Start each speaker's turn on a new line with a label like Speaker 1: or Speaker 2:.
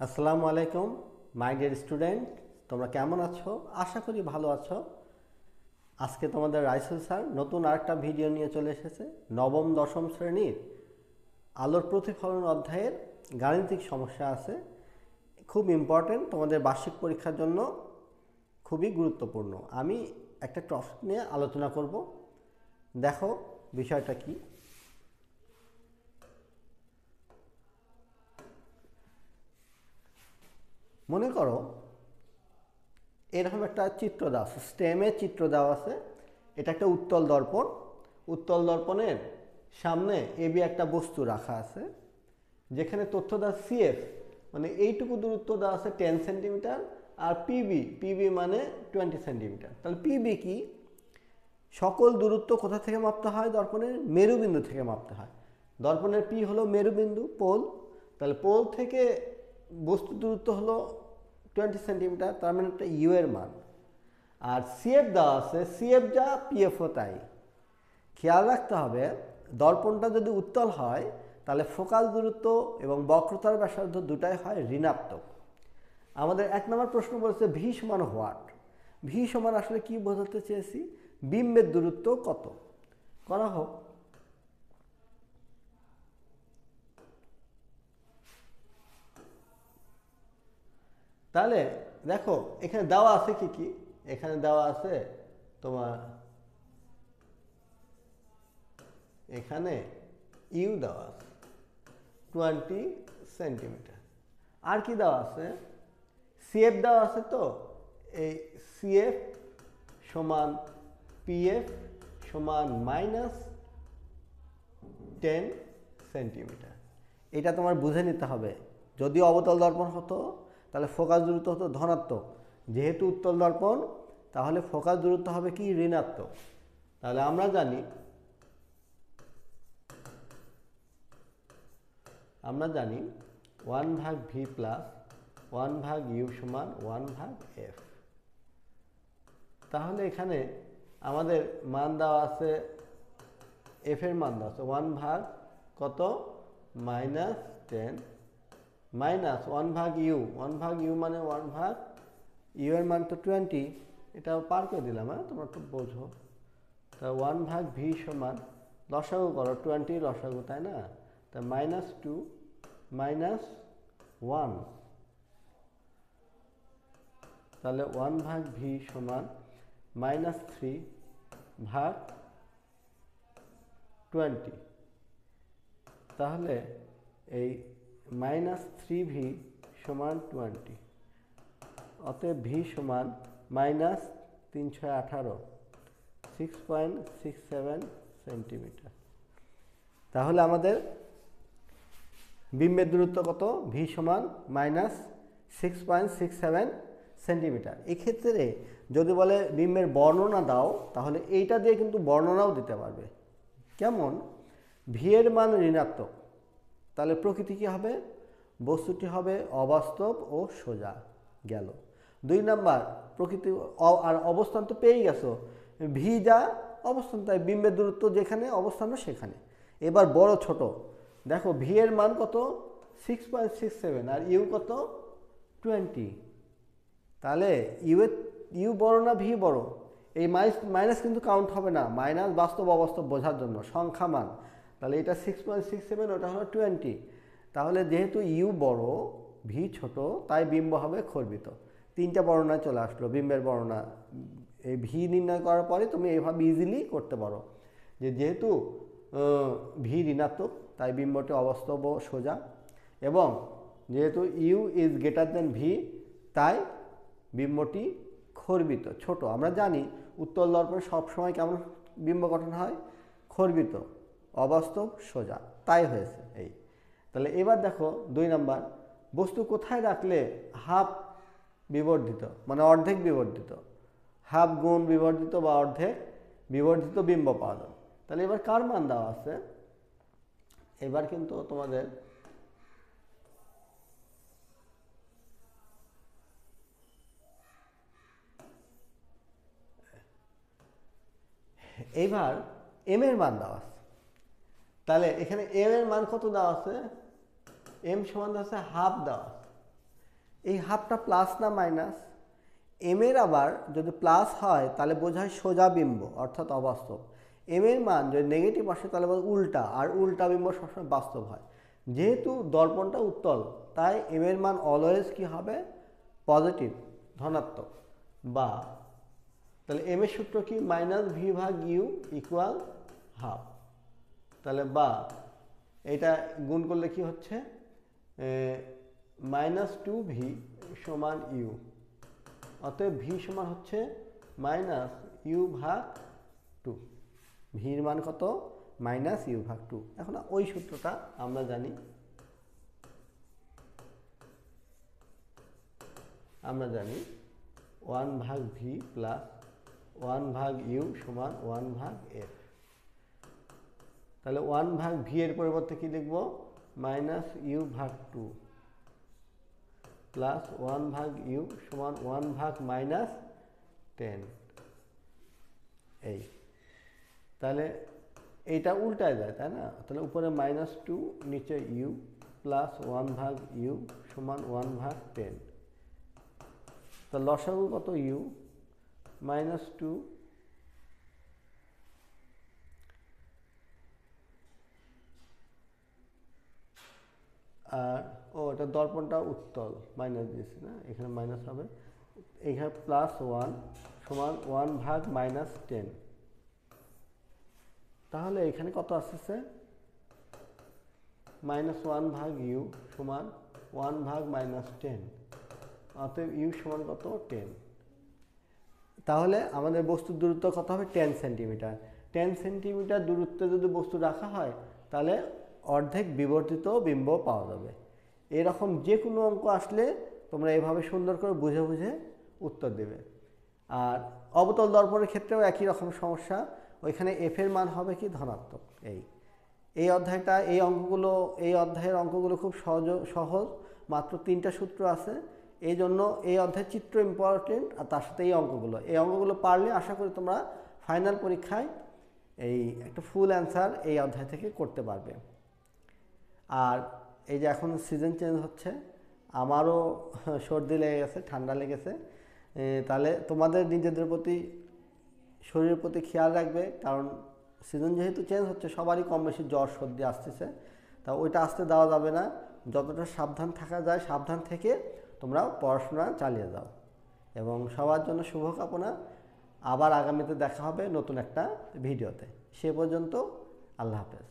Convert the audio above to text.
Speaker 1: আসসালামু আলাইকুম my dear student, তোমরা কেমন আছো? আশা করি ভালো আছো। আজকে তোমাদের রাইসুল স্যার নতুন আরেকটা ভিডিও নিয়ে চলে এসেছে। নবম দশম শ্রেণীর আলোর প্রতিফলন অধ্যায়ের গাণিতিক সমস্যা আছে, খুব ইম্পর্টেন্ট, তোমাদের বার্ষিক পরীক্ষার জন্য খুবই গুরুত্বপূর্ণ। আমি একটা টপিক নিয়ে আলোচনা করব, দেখো বিষয়টা কি। মনে করো এরকম একটা চিত্র দেওয়া আছে, স্টেমের চিত্র দেওয়া আছে। এটা একটা উত্তল দর্পণ। উত্তল দর্পণের সামনে এবি একটা বস্তু রাখা আছে, যেখানে তথ্য দেওয়া সিএফ মানে এইটুকু দূরত্ব দেওয়া আছে 10 সেন্টিমিটার, আর পিবি মানে 20 সেন্টিমিটার। তাহলে পিবি কি? সকল দূরত্ব কোথা থেকে মাপতে হয়? দর্পণের মেরুবিন্দু থেকে মাপতে হয়। দর্পণের পি হলো মেরুবিন্দু, পোল। তাহলে পোল থেকে বস্তু দূরত্ব হলো 20 সেন্টিমিটার, তার মানে একটা ইউ এর মান। আর সিএফ দেওয়া আছে, সিএফ যা পিএফও তাই। খেয়াল রাখতে হবে, দর্পণটা যদি উত্তল হয় তাহলে ফোকাল দূরত্ব এবং বক্রতার ব্যাসার্ধ দুটাই হয় ঋণাত্মক। আমাদের 1 নম্বর প্রশ্ন বলেছে ভি সমান হোয়াট। ভি সমান আসলে কি বোঝাতে চেয়েছি? বিম্বের দূরত্ব কত। করা হোক। তাহলে দেখো এখানে দেওয়া আছে কি কি। এখানে দেওয়া আছে তোমার, এখানে ইউ দেওয়া আছে 20 সেন্টিমিটার। আর কি দেওয়া আছে? সিএফ দেওয়া আছে। তো এই সিএফ সমান পিএফ সমান -10 সেন্টিমিটার। এটা তোমার বুঝে নিতে হবে। যদি অবতল দর্পণ হতো তাহলে ফোকাস দূরত্ব হতো ধনাত্মক, যেহেতু উত্তল দর্পণ তাহলে ফোকাস দূরত্ব হবে কি? ঋণাত্মক। তাহলে আমরা জানি 1/v প্লাস 1/u সমান 1/f। তাহলে এখানে আমাদের মান দেওয়া আছে, এফ এর মান দেওয়া আছে 1/, কত? -10 মাইনাস 1/u। 1/u মানে 1/, ইউ এর মান তো 20, এটা পার করে দিলাম, হ্যাঁ তোমরা একটু বোঝো। তা 1/v সমান, লসাগু করো, 20 লসাগু, তাই না? তা -2 -1, তাহলে 1/v সমান -3/20। তাহলে এই -3v সমান 20, অতএব v সমান -318, 6.67 সেন্টিমিটার। তাহলে আমাদের বিম্বের দূরত্ব কত? ভি সমান -6.67 সেন্টিমিটার। এক্ষেত্রে যদি বলে বিম্বের বর্ণনা দাও, তাহলে এইটা দিয়ে কিন্তু বর্ণনাও দিতে পারবে। কেমন? ভি এর মান ঋণাত্মক, তাহলে প্রকৃতি কী হবে? বস্তুটি হবে অবাস্তব ও সোজা। গেল 2 নাম্বার। প্রকৃতি আর অবস্থান তো পেয়েই গেছো, ভি যা অবস্থান তাই, বিম্বের দূরত্ব যেখানে অবস্থান সেখানে। এবার বড় ছোট দেখো, ভি এর মান কত? 6.67, আর ইউ কত? 20। তাহলে ইউ বড় না ভি বড়? এই মাইনাস কিন্তু কাউন্ট হবে না, মাইনাস বাস্তব অবাস্তব বোঝার জন্য, সংখ্যা মান। তাহলে এটা 6.67, ওটা হলো 20। তাহলে যেহেতু ইউ বড় ভি ছোট, তাই বিম্ব হবে খর্বিত। 3টা বর্ণনায় চলে আসলো বিম্বের বর্ণনা। এই ভি নির্ণয় করার পরে তুমি এইভাবে ইজিলি করতে পারো যে যেহেতু ভি ঋণাত্মক তাই বিম্বটি অবাস্তব ও সোজা, এবং যেহেতু you is greater than V তাই বিম্বটি খর্বিত, ছোট। আমরা জানি উত্তল দর্পণে সবসময় কেমন বিম্ব গঠন হয়? খর্বিত, অবাস্তব, সোজা, তাই হয়েছে এই। তাহলে এবার দেখো 2 নাম্বার, বস্তু কোথায় রাখলে হাফ বিবর্ধিত মানে অর্ধেক বিবর্ধিত, হাফ গুণ বিবর্ধিত বা অর্ধেক বিবর্ধিত বিম্ব পাওয়া যাবে। তাহলে এবার কার মান দেওয়া আছে? এবার কিন্তু তোমাদের এইবার এম এর মান দেওয়া আছে। তাহলে এখানে এম এর মান কত দেওয়া আছে? এম সমান দেওয়া আছে হাফ দেওয়া আছে। এই হাফটা প্লাস না মাইনাস? এম এর আবার যদি প্লাস হয় তাহলে বোঝায় সোজা বিম্ব অর্থাৎ অবাস্তব। এম এর মান যদি নেগেটিভ আসে তাহলে বলে উল্টা, আর উল্টা বিম্ব সবসময় বাস্তব হয়। যেহেতু দর্পণটা উত্তল তাই এম এর মান অলওয়েজ কি হবে? পজিটিভ, ধনাত্মক। বা তাহলে এম এর সূত্র কি? মাইনাস ভি ভাগ ইউ ইকুয়াল হাফ। তাহলে বা এটা গুণ করলে কি হচ্ছে? মাইনাস টু ভি সমান ইউ। অতএব ভি সমান হচ্ছে মাইনাস ইউ ভাগ টু। ভির মান কত? মাইনাস ইউ ভাগ টু। এখন ওই সূত্রটা আমরা জানি, ওয়ান ভাগ ভি প্লাস ওয়ান ভাগ ইউ সমান ওয়ান ভাগ এফ। তাহলে ওয়ান ভাগ ভি এর পরিবর্তে কি লিখব? মাইনাস ইউ ভাগ টু প্লাস ওয়ান ভাগ ইউ সমান ওয়ান ভাগ মাইনাস 10। এই তাহলে এইটা উল্টায় যায়, তাই না? তাহলে উপরে মাইনাস টু, নিচে ইউ প্লাস ওয়ান ভাগ ইউ সমান ওয়ান ভাগ 10। তো লসাগু কত? ইউ মাইনাস টু আর এটা দর্পণটা উত্তল, মাইনাস দিয়েছি না, এখানে মাইনাস হবে। এখানে প্লাস ওয়ান সমান ওয়ান ভাগ মাইনাস 10। তাহলে এখানে কত আসছে? মাইনাস ওয়ান ভাগ ইউ সমান ওয়ান ভাগ মাইনাস 10। অতএব ইউ সমান কত? 10। তাহলে আমাদের বস্তুর দূরত্ব কত হবে? 10 সেন্টিমিটার। 10 সেন্টিমিটার দূরত্বে যদি বস্তু রাখা হয় তাহলে অর্ধেক বিবর্তিত বিম্ব পাওয়া যাবে। এরকম যে কোনো অঙ্ক আসলে তোমরা এভাবে সুন্দর করে বুঝে বুঝে উত্তর দেবে। আর অবতল দর্পণের ক্ষেত্রেও একই রকম সমস্যা। ওইখানে এফ এর মান হবে কি? ধনাত্মক। এই অধ্যায়ের অঙ্কগুলো খুব সহজ, মাত্র 3টা সূত্র আছে। এই জন্য এই অধ্যায়ের চিত্র ইম্পর্টেন্ট, আর তার সাথে এই অঙ্কগুলো পারলে আশা করি তোমরা ফাইনাল পরীক্ষায় একটা ফুল অ্যান্সার এই অধ্যায় থেকে করতে পারবে। আর এই যে এখন সিজন চেঞ্জ হচ্ছে, আমারও সর্দি লেগে গেছে, ঠান্ডা লেগেছে। তাহলে তোমাদের নিজেদের প্রতি, শরীরের প্রতি খেয়াল রাখবে, কারণ সিজন যেহেতু চেঞ্জ হচ্ছে সবারই কম বেশি জ্বর সর্দি আসতেছে। তা ওইটা আসতে দেওয়া যাবে না। যতটা সাবধান থাকা যায় সাবধান থেকে তোমরা পড়াশোনা চালিয়ে যাও। এবং সবার জন্য শুভকামনা। আবার আগামীতে দেখা হবে নতুন একটা ভিডিওতে। সে পর্যন্ত আল্লাহ হাফেজ।